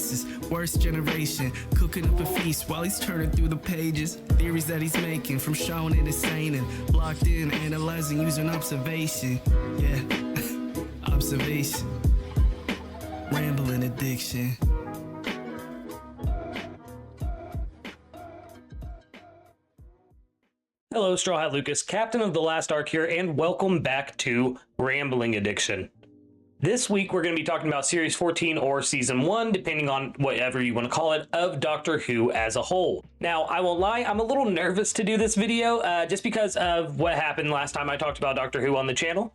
faces. Worst generation, cooking up a feast while he's turning through the pages. Theories that he's making, from showing it insane and blocked in, analyzing, using observation. Yeah, observation. Rambling addiction. Hello, StrawHatLucas, captain of the last arc here, and welcome back to Rambling Addiction. This week, we're going to be talking about Series 14 or Season 1, depending on whatever you want to call it, of Doctor Who as a whole. Now, I won't lie, I'm a little nervous to do this video, just because of what happened last time I talked about Doctor Who on the channel.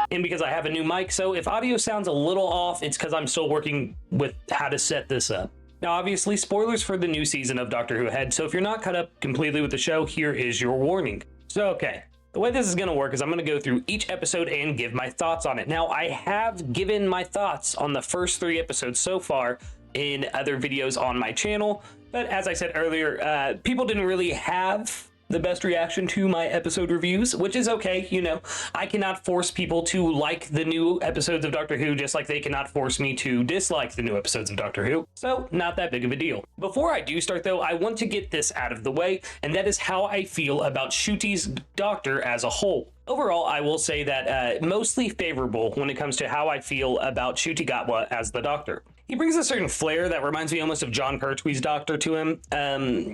And because I have a new mic, so if audio sounds a little off, it's because I'm still working with how to set this up. Now, obviously, spoilers for the new season of Doctor Who ahead, so if you're not caught up completely with the show, here is your warning. So, okay, the way this is going to work is I'm going to go through each episode and give my thoughts on it. Now, I have given my thoughts on the first 3 episodes so far in other videos on my channel, but as I said earlier, people didn't really have the best reaction to my episode reviews, which is okay. You know, I cannot force people to like the new episodes of Doctor Who, just like they cannot force me to dislike the new episodes of Doctor Who. So not that big of a deal. Before I do start though, I want to get this out of the way, and that is how I feel about Ncuti's Doctor as a whole. Overall, I will say that mostly favorable when it comes to how I feel about Ncuti Gatwa as the Doctor. He brings a certain flair that reminds me almost of Jon Pertwee's Doctor to him,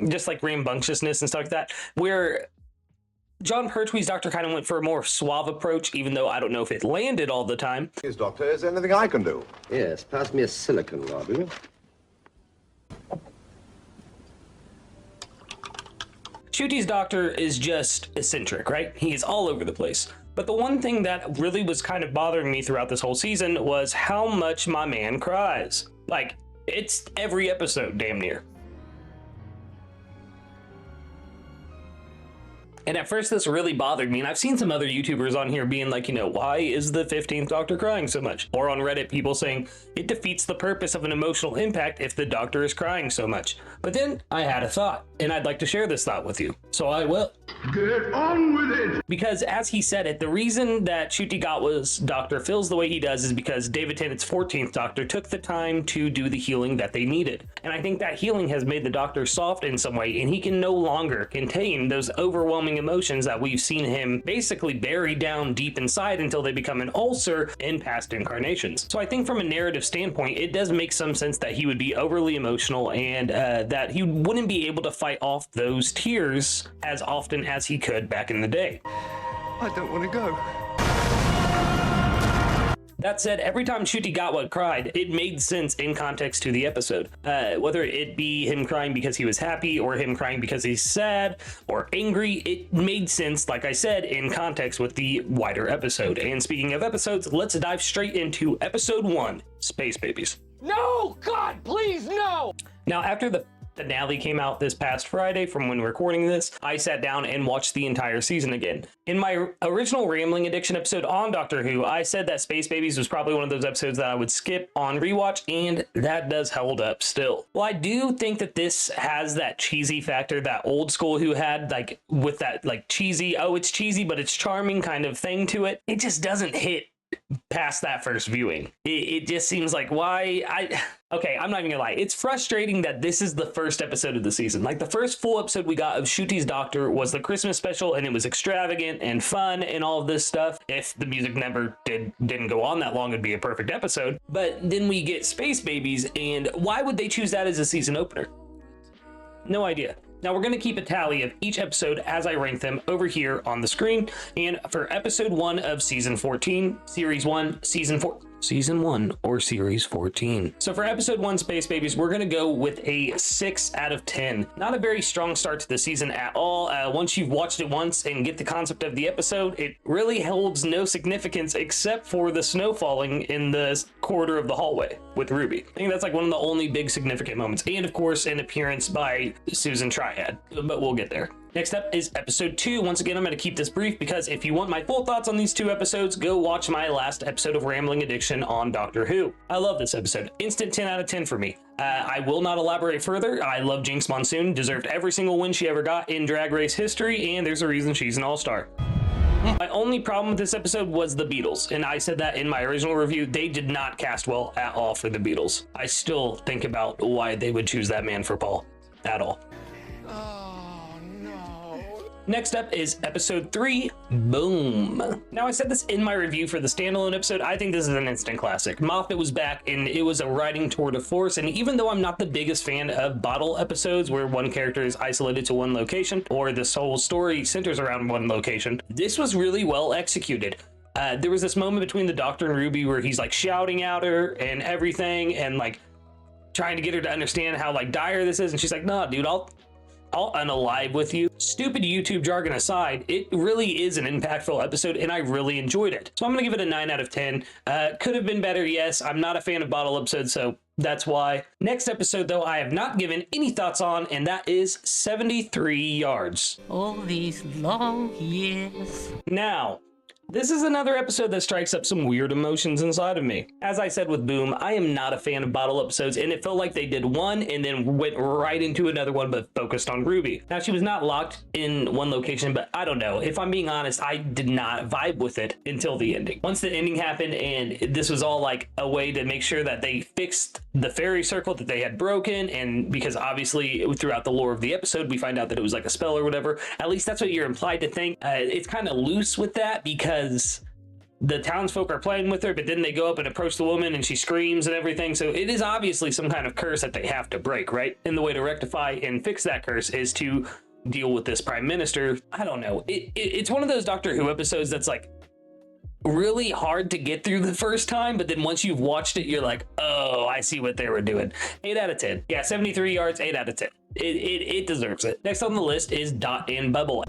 just like rambunctiousness and stuff like that, where Jon Pertwee's Doctor kind of went for a more suave approach, even though I don't know if it landed all the time. His Doctor, is there anything I can do? Yes, pass me a silicon rod, will you? Ncuti's Doctor is just eccentric, right? He is all over the place. But the one thing that really was kind of bothering me throughout this whole season was how much my man cries. Like, it's every episode, damn near. And at first this really bothered me, and I've seen some other YouTubers on here being like, you know, why is the 15th Doctor crying so much? Or on Reddit, people saying it defeats the purpose of an emotional impact if the Doctor is crying so much. But then I had a thought, and I'd like to share this thought with you. So I will. Get on with it! Because as he said it, the reason that Ncuti Gatwa's Doctor feels the way he does is because David Tennant's 14th Doctor took the time to do the healing that they needed. And I think that healing has made the Doctor soft in some way, and he can no longer contain those overwhelming emotions that we've seen him basically bury down deep inside until they become an ulcer in past incarnations. So I think from a narrative standpoint, it does make some sense that he would be overly emotional and that he wouldn't be able to fight off those tears as often as he could back in the day. I don't want to go. That said, every time Ncuti Gatwa cried, it made sense in context to the episode. Whether it be him crying because he was happy, or him crying because he's sad, or angry, it made sense, like I said, in context with the wider episode. And speaking of episodes, let's dive straight into episode 1, Space Babies. No! God, please, no! Now, after the finale came out this past Friday from when recording this, I sat down and watched the entire season again. In my original Rambling Addiction episode on Doctor Who, I said that Space Babies was probably one of those episodes that I would skip on rewatch, and that does hold up still. Well, I do think that this has that cheesy factor that old school Who had, like with that like cheesy, oh, it's cheesy but it's charming kind of thing to it. It just doesn't hit past that first viewing. It just seems like, okay, I'm not even gonna lie, it's frustrating that this is the first episode of the season. Like, the first full episode we got of Ncuti's Doctor was the Christmas special, and it was extravagant and fun and all of this stuff. If the music never didn't go on that long, it'd be a perfect episode. But then we get Space Babies, and why would they choose that as a season opener? No idea. Now, we're going to keep a tally of each episode as I rank them over here on the screen. And for episode 1 of season 14, series 1, season 1 or series 14. So for episode 1, Space Babies, we're going to go with a 6 out of 10. Not a very strong start to the season at all. Once you've watched it once and get the concept of the episode, it really holds no significance except for the snow falling in the corridor of the hallway with Ruby. I think that's like one of the only big significant moments. And of course, an appearance by Susan Triad, but we'll get there. Next up is episode 2. Once again, I'm going to keep this brief because if you want my full thoughts on these 2 episodes, go watch my last episode of Rambling Addiction on Doctor Who. I love this episode. Instant 10 out of 10 for me. I will not elaborate further. I love Jinx Monsoon, deserved every single win she ever got in Drag Race history, and there's a reason she's an all-star. My only problem with this episode was the Beatles, and I said that in my original review. They did not cast well at all for the Beatles. I still think about why they would choose that man for Paul at all. Next up is episode 3, Boom. Now, I said this in my review for the standalone episode. I think this is an instant classic. Moffat was back, and it was a writing tour de force. And even though I'm not the biggest fan of bottle episodes where one character is isolated to one location, or this whole story centers around one location, this was really well executed. There was this moment between the Doctor and Ruby where he's like shouting at her and everything, and like trying to get her to understand how like dire this is. And she's like, "No, dude, I'll unalive with you." Stupid YouTube jargon aside, it really is an impactful episode, and I really enjoyed it. So I'm gonna give it a 9 out of 10. Could have been better, yes. I'm not a fan of bottle episodes, so that's why. Next episode, though, I have not given any thoughts on, and that is 73 Yards. All these long years. Now, this is another episode that strikes up some weird emotions inside of me. As I said with Boom, I am not a fan of bottle episodes, and it felt like they did one and then went right into another one, but focused on Ruby. Now, she was not locked in one location, but I don't know. If I'm being honest, I did not vibe with it until the ending. Once the ending happened, and this was all like a way to make sure that they fixed the fairy circle that they had broken, and because obviously throughout the lore of the episode, we find out that it was like a spell or whatever. At least that's what you're implied to think. It's kind of loose with that because the townsfolk are playing with her, but then they go up and approach the woman and she screams and everything. So it is obviously some kind of curse that they have to break, right? And the way to rectify and fix that curse is to deal with this prime minister. I don't know. It's one of those Doctor Who episodes that's like really hard to get through the first time, but then once you've watched it, you're like, oh, I see what they were doing. 8 out of 10. Yeah, 73 yards, 8 out of 10. It deserves it. Next on the list is Dot and Bubble.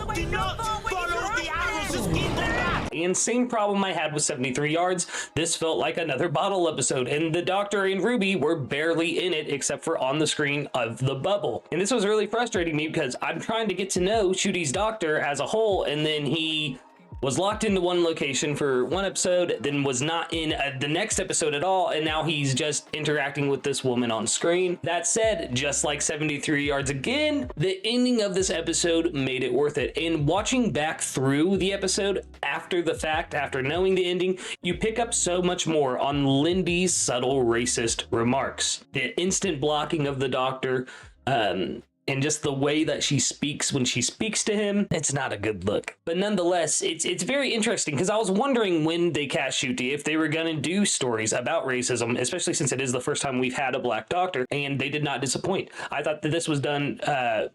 And same problem I had with 73 Yards. This felt like another bottle episode, and the Doctor and Ruby were barely in it except for on the screen of the bubble. And this was really frustrating me because I'm trying to get to know Ncuti's Doctor as a whole, and then he was locked into one location for one episode, then was not in the next episode at all, and now he's just interacting with this woman on screen. That said, just like 73 Yards again, the ending of this episode made it worth it. And watching back through the episode after the fact, after knowing the ending, you pick up so much more on Lindy's subtle racist remarks. The instant blocking of the Doctor, and just the way that she speaks when she speaks to him, it's not a good look. But nonetheless, it's very interesting because I was wondering when they cast Ncuti if they were going to do stories about racism, especially since it is the first time we've had a black Doctor, and they did not disappoint. I thought that this was done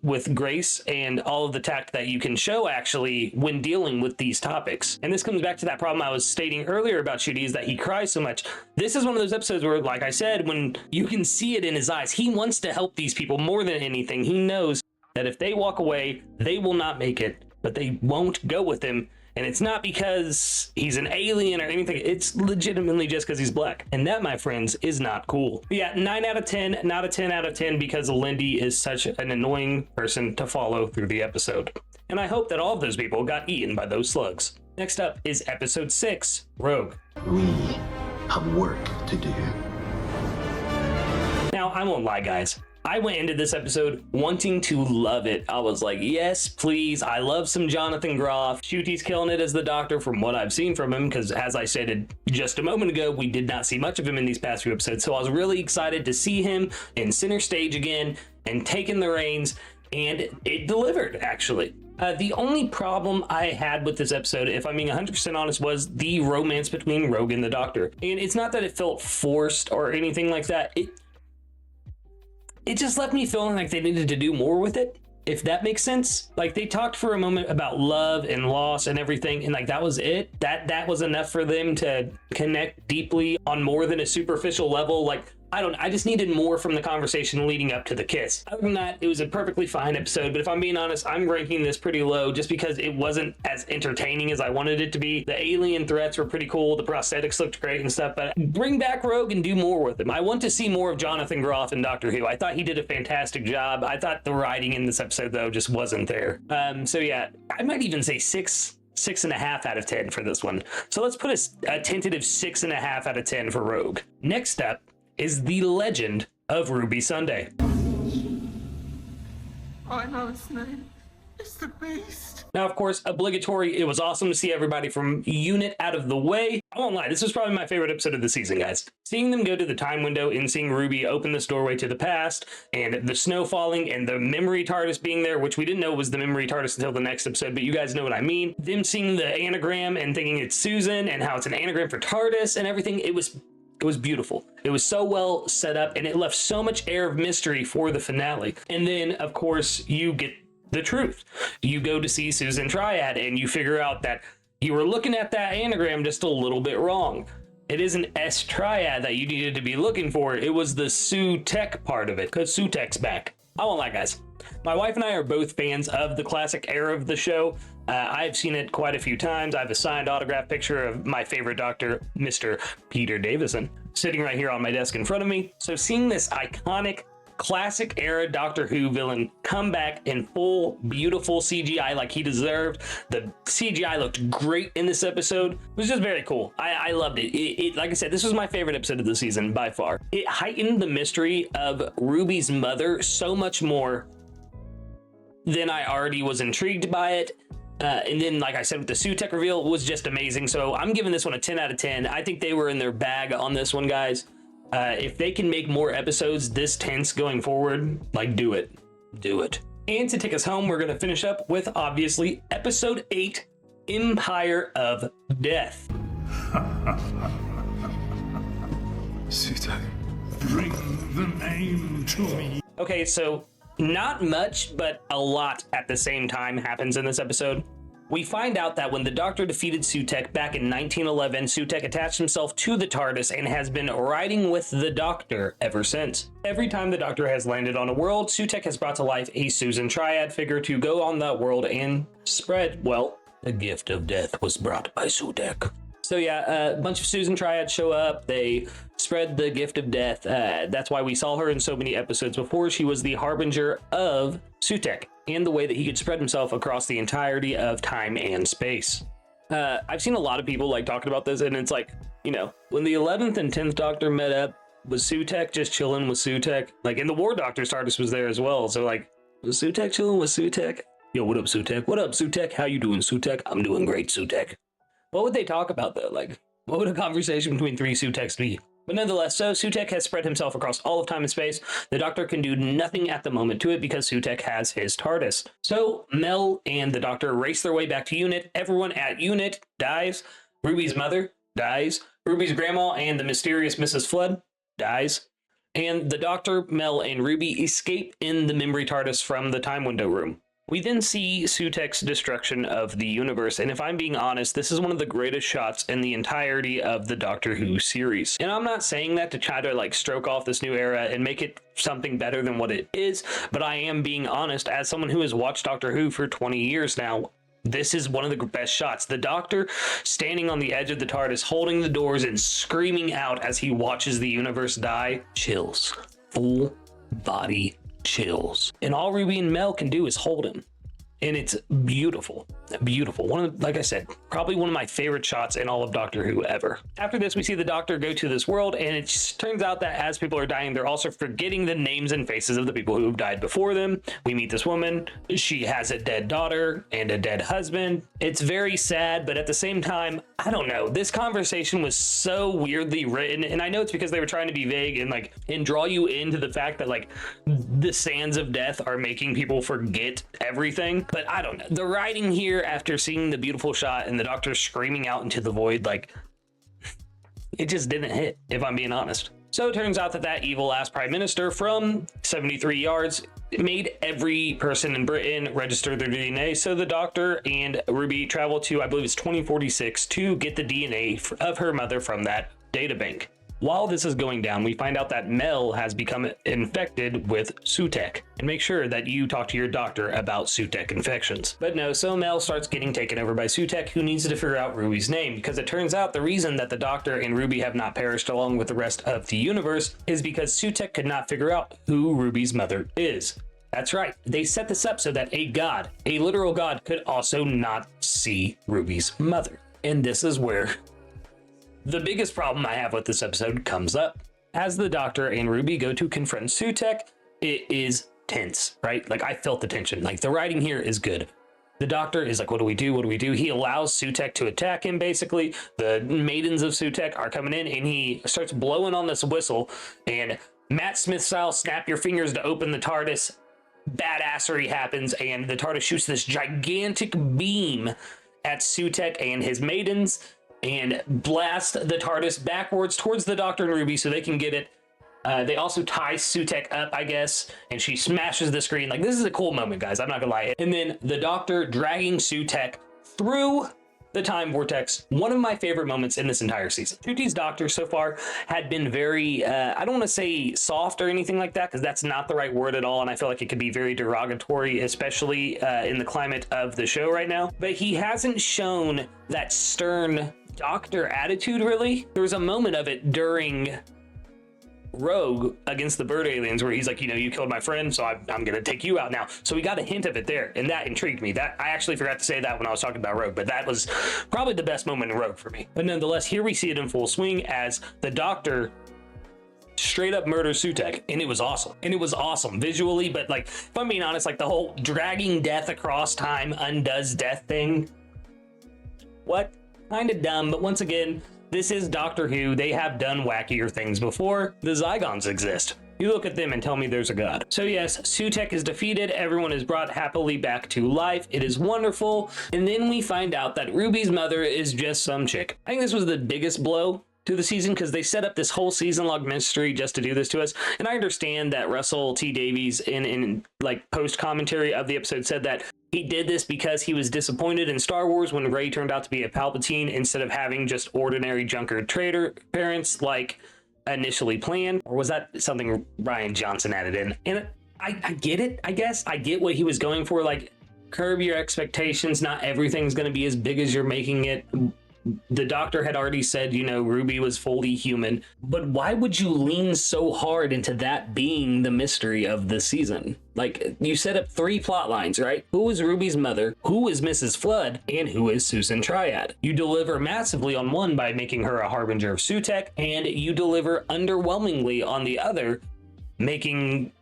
with grace and all of the tact that you can show actually when dealing with these topics. And this comes back to that problem I was stating earlier about Ncuti, is that he cries so much. This is one of those episodes where, like I said, when you can see it in his eyes, he wants to help these people more than anything. He knows that if they walk away, they will not make it, but they won't go with him. And it's not because he's an alien or anything. It's legitimately just because he's black. And that, my friends, is not cool. But yeah, 9 out of 10, not a 10 out of 10 because Lindy is such an annoying person to follow through the episode. And I hope that all of those people got eaten by those slugs. Next up is episode 6, Rogue. We have work to do. Now, I won't lie, guys. I went into this episode wanting to love it. I was like, yes, please. I love some Jonathan Groff. Ncuti's killing it as the Doctor from what I've seen from him, because as I stated just a moment ago, we did not see much of him in these past few episodes. So I was really excited to see him in center stage again and taking the reins, and it delivered, actually. The only problem I had with this episode, if I'm being 100% honest, was the romance between Rogue and the Doctor. And it's not that it felt forced or anything like that. It just left me feeling like they needed to do more with it, if that makes sense. Like, they talked for a moment about love and loss and everything, and like that was it. That was enough for them to connect deeply on more than a superficial level. Like, I just needed more from the conversation leading up to the kiss. Other than that, it was a perfectly fine episode, but if I'm being honest, I'm ranking this pretty low just because it wasn't as entertaining as I wanted it to be. The alien threats were pretty cool, the prosthetics looked great and stuff, but bring back Rogue and do more with him. I want to see more of Jonathan Groff in Doctor Who. I thought he did a fantastic job. I thought the writing in this episode, though, just wasn't there. So yeah, I might even say 6.5 out of 10 for this one. So let's put a tentative 6.5 out of 10 for Rogue. Next up is the legend of Ruby Sunday. I know his name. It's the Beast. Now, of course, obligatory, it was awesome to see everybody from Unit out of the way. I won't lie, this was probably my favorite episode of the season, guys. Seeing them go to the time window and seeing Ruby open this doorway to the past, and the snow falling, and the memory TARDIS being there, which we didn't know was the memory TARDIS until the next episode, but you guys know what I mean. Them seeing the anagram and thinking it's Susan, and how it's an anagram for TARDIS and everything, it was beautiful. It was so well set up, and it left so much air of mystery for the finale. And then, of course, you get the truth. You go to see Susan Triad, and you figure out that you were looking at that anagram just a little bit wrong. It isn't S Triad that you needed to be looking for. It was the Sutekh part of it, because Sutekh's back. I won't lie, guys. My wife and I are both fans of the classic era of the show. I've seen it quite a few times. I have a signed autograph picture of my favorite Doctor, Mr. Peter Davison, sitting right here on my desk in front of me. So seeing this iconic classic era Doctor Who villain come back in full beautiful CGI like he deserved. The CGI looked great in this episode. It was just very cool. I loved it. It like I said, this was my favorite episode of the season by far. It heightened the mystery of Ruby's mother so much more than I already was intrigued by it. And then, like I said, with the Sutekh reveal, it was just amazing. So I'm giving this one a 10 out of 10. I think they were in their bag on this one, guys. If they can make more episodes this tense going forward, like, do it. Do it. And to take us home, we're going to finish up with, obviously, episode 8, Empire of Death. Sutekh, bring the name to me. Okay, so not much, but a lot at the same time happens in this episode. We find out that when the Doctor defeated Sutekh back in 1911, Sutekh attached himself to the TARDIS and has been riding with the Doctor ever since. Every time the Doctor has landed on a world, Sutekh has brought to life a Susan Triad figure to go on that world and spread, well, the gift of death was brought by Sutekh. So yeah, a bunch of Susan Triads show up. They spread the gift of death. That's why we saw her in so many episodes before. She was the harbinger of Sutekh and the way that he could spread himself across the entirety of time and space. I've seen a lot of people like talking about this, and it's like, you know, when the 11th and 10th Doctor met up, was Sutekh just chilling with Sutekh? Like, in the War Doctor's TARDIS was there as well. So like, was Sutekh chilling with Sutekh? Yo, what up, Sutekh? What up, Sutekh? How you doing, Sutekh? I'm doing great, Sutekh. What would they talk about, though? Like, what would a conversation between three Sutekhs be? But nonetheless, so Sutekh has spread himself across all of time and space. The Doctor can do nothing at the moment to it because Sutekh has his TARDIS. So Mel and the Doctor race their way back to Unit. Everyone at Unit dies. Ruby's mother dies. Ruby's grandma and the mysterious Mrs. Flood dies. And the Doctor, Mel, and Ruby escape in the memory TARDIS from the time window room. We then see Sutekh's destruction of the universe, and if I'm being honest, this is one of the greatest shots in the entirety of the Doctor Who series. And I'm not saying that to try to like stroke off this new era and make it something better than what it is, but I am being honest, as someone who has watched Doctor Who for 20 years now, this is one of the best shots. The Doctor standing on the edge of the TARDIS, holding the doors and screaming out as he watches the universe die. Chills. Full body chills. And all Ruby and Mel can do is hold him. And it's beautiful. Beautiful. Like I said, probably one of my favorite shots in all of Doctor Who ever. After this, we see the Doctor go to this world, and it turns out that as people are dying, they're also forgetting the names and faces of the people who have died before them. We meet this woman. She has a dead daughter and a dead husband. It's very sad, but at the same time, I don't know. This conversation was so weirdly written, and I know it's because they were trying to be vague and draw you into the fact that like the sands of death are making people forget everything. But I don't know. The writing here, after seeing the beautiful shot and the Doctor screaming out into the void, like, it just didn't hit, if I'm being honest. So it turns out that evil ass prime minister from 73 yards made every person in Britain register their DNA. So the Doctor and Ruby travel to, I believe it's 2046, to get the DNA of her mother from that data bank. While this is going down, we find out that Mel has become infected with Sutek. And make sure that you talk to your doctor about Sutek infections. But no, so Mel starts getting taken over by Sutek, who needs to figure out Ruby's name, because it turns out the reason that the doctor and Ruby have not perished along with the rest of the universe is because Sutek could not figure out who Ruby's mother is. That's right, they set this up so that a god, a literal god, could also not see Ruby's mother. And this is where the biggest problem I have with this episode comes up. As the doctor and Ruby go to confront Sutek, it is tense, right? Like, I felt the tension. Like, the writing here is good. The doctor is like, what do we do? What do we do? He allows Sutek to attack him, basically. The maidens of Sutek are coming in, and he starts blowing on this whistle, and Matt Smith style, snap your fingers to open the TARDIS. Badassery happens, and the TARDIS shoots this gigantic beam at Sutek and his maidens, and blast the TARDIS backwards towards the Doctor and Ruby so they can get it. They also tie Sutek up, I guess, and she smashes the screen. Like, this is a cool moment, guys. I'm not gonna lie. And then the Doctor dragging Sutek through the time vortex. One of my favorite moments in this entire season. Tuti's Doctor so far had been very, I don't want to say soft or anything like that, because that's not the right word at all, and I feel like it could be very derogatory, especially in the climate of the show right now. But he hasn't shown that stern Doctor attitude, really. There was a moment of it during Rogue against the bird aliens where he's like, you know, you killed my friend, so I'm gonna take you out now. So we got a hint of it there, and that intrigued me. That I actually forgot to say that when I was talking about Rogue, but that was probably the best moment in Rogue for me. But nonetheless, here we see it in full swing as the Doctor straight up murders Sutek, and it was awesome. And it was awesome visually, but like, if I'm being honest, like the whole dragging death across time undoes death thing, what? Kind of dumb, but once again, this is Doctor Who. They have done wackier things before. The Zygons exist. You look at them and tell me there's a god. So yes, Sutek is defeated. Everyone is brought happily back to life. It is wonderful. And then we find out that Ruby's mother is just some chick. I think this was the biggest blow to the season, because they set up this whole season log mystery just to do this to us. And I understand that Russell T Davies in like post commentary of the episode said that he did this because he was disappointed in Star Wars when Rey turned out to be a Palpatine instead of having just ordinary junker traitor parents like initially planned. Or was that something Rian Johnson added in? And I get it, I guess. I get what he was going for. Like, curb your expectations. Not everything's going to be as big as you're making it. The Doctor had already said, you know, Ruby was fully human. But why would you lean so hard into that being the mystery of the season? Like, you set up 3 plot lines, right? Who is Ruby's mother? Who is Mrs. Flood? And who is Susan Triad? You deliver massively on one by making her a harbinger of Sutek, and you deliver underwhelmingly on the other, making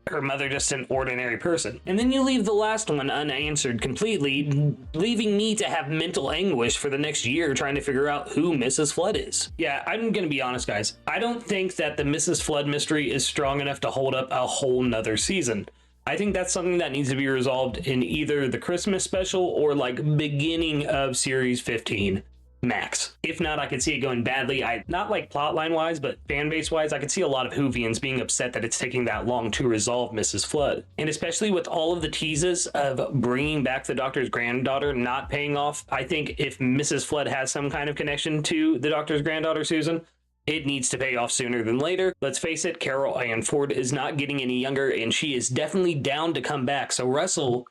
her mother just an ordinary person. And then you leave the last one unanswered completely, leaving me to have mental anguish for the next year trying to figure out who Mrs. Flood is. Yeah, I'm gonna be honest, guys. I don't think that the Mrs. Flood mystery is strong enough to hold up a whole nother season. I think that's something that needs to be resolved in either the Christmas special or like beginning of series 15. Max. If not, I could see it going badly. Not like plotline wise, but fan base wise, I could see a lot of Whovians being upset that it's taking that long to resolve Mrs. Flood. And especially with all of the teases of bringing back the Doctor's granddaughter not paying off, I think if Mrs. Flood has some kind of connection to the Doctor's granddaughter, Susan, it needs to pay off sooner than later. Let's face it, Carol Ann Ford is not getting any younger, and she is definitely down to come back. So Russell,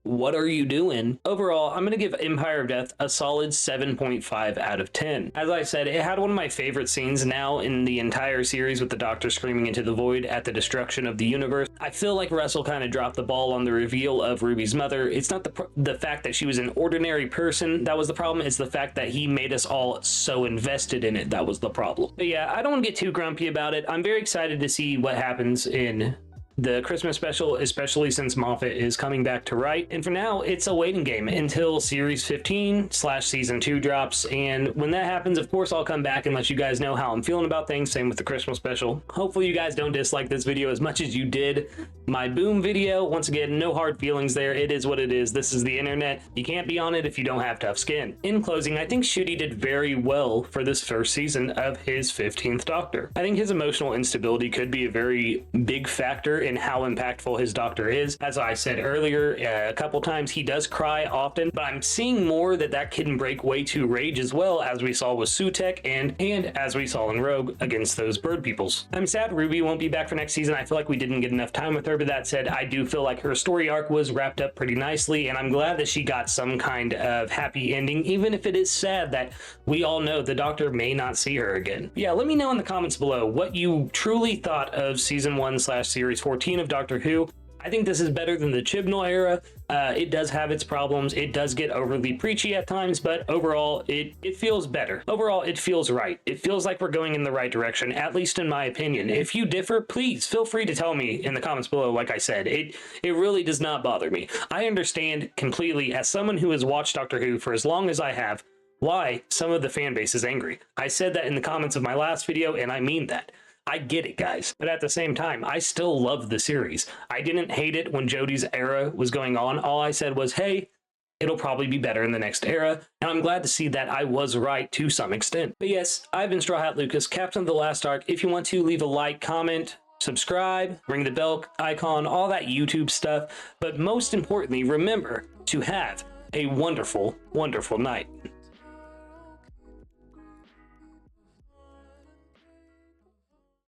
what are you doing? Overall, I'm going to give Empire of Death a solid 7.5 out of 10. As I said, it had one of my favorite scenes now in the entire series with the Doctor screaming into the void at the destruction of the universe. I feel like Russell kind of dropped the ball on the reveal of Ruby's mother. It's not the fact that she was an ordinary person that was the problem. It's the fact that he made us all so invested in it that was the problem. But yeah, I don't want to get too grumpy about it. I'm very excited to see what happens in the Christmas special, especially since Moffat is coming back to write. And for now, it's a waiting game until series 15/season 2 drops. And when that happens, of course, I'll come back and let you guys know how I'm feeling about things. Same with the Christmas special. Hopefully you guys don't dislike this video as much as you did my Boom video. Once again, no hard feelings there. It is what it is. This is the internet. You can't be on it if you don't have tough skin. In closing, I think Ncuti did very well for this first season of his 15th Doctor. I think his emotional instability could be a very big factor in how impactful his doctor is. As I said earlier, a couple times, he does cry often, but I'm seeing more that can break way to rage as well, as we saw with Sutek and as we saw in Rogue against those bird peoples. I'm sad Ruby won't be back for next season. I feel like we didn't get enough time with her, but that said, I do feel like her story arc was wrapped up pretty nicely, and I'm glad that she got some kind of happy ending, even if it is sad that we all know the Doctor may not see her again. Yeah, let me know in the comments below what you truly thought of Season 1/Series 14 of Doctor Who. I think this is better than the Chibnall era. It does have its problems. It does get overly preachy at times, but overall, it feels better. Overall, it feels right. It feels like we're going in the right direction, at least in my opinion. If you differ, please feel free to tell me in the comments below. Like I said, it really does not bother me. I understand completely, as someone who has watched Doctor Who for as long as I have, why some of the fan base is angry. I said that in the comments of my last video, and I mean that. I get it, guys, but at the same time, I still love the series. I didn't hate it when Jodie's era was going on. All I said was, hey, it'll probably be better in the next era, and I'm glad to see that I was right to some extent. But yes, I've been StrawHatLucas, Captain of the Last Ark. If you want to, leave a like, comment, subscribe, ring the bell icon, all that YouTube stuff. But most importantly, remember to have a wonderful, wonderful night.